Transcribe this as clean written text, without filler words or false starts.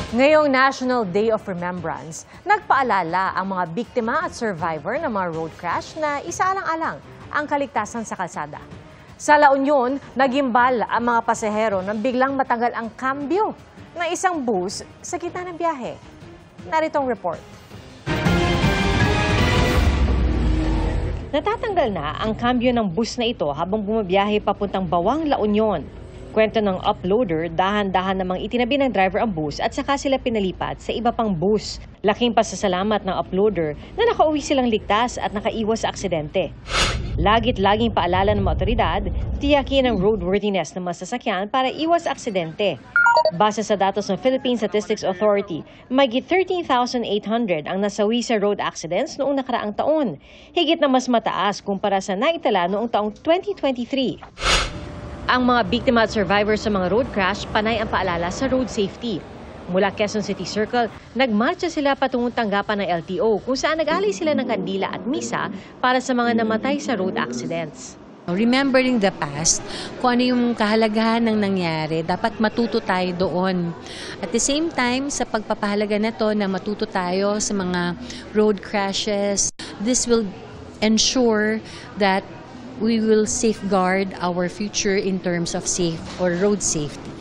Ngayong National Day of Remembrance, nagpaalala ang mga biktima at survivor ng mga road crash na isaalang-alang ang kaligtasan sa kalsada. Sa La Union, nagimbal ang mga pasahero nang biglang matanggal ang kambyo ng isang bus sa gitna ng biyahe. Narito ang report. Natatanggal na ang kambyo ng bus na ito habang bumabiyahe papuntang Bawang, La Union. Kwento ng uploader, dahan-dahan namang itinabi ng driver ang bus at saka sila pinalipat sa iba pang bus. Laking pasasalamat ng uploader na nakauwi silang ligtas at nakaiwas sa aksidente. Lagit-laging paalala ng mga otoridad, tiyakin ang roadworthiness ng mga sasakyan para iwas aksidente. Base sa datos ng Philippine Statistics Authority, mahigit 13,800 ang nasawi sa road accidents noong nakaraang taon. Higit na mas mataas kumpara sa naitala noong taong 2023. Ang mga biktima at survivors sa mga road crash, panay ang paalala sa road safety. Mula Quezon City Circle, nagmarcha sila patungong tanggapan ng LTO kung saan nag-alay sila ng kandila at misa para sa mga namatay sa road accidents. Remembering the past, kung ano yung kahalagahan ng nangyari, dapat matuto tayo doon. At the same time, sa pagpapahalaga na to na matuto tayo sa mga road crashes, this will ensure that we will safeguard our future in terms of safe or road safety.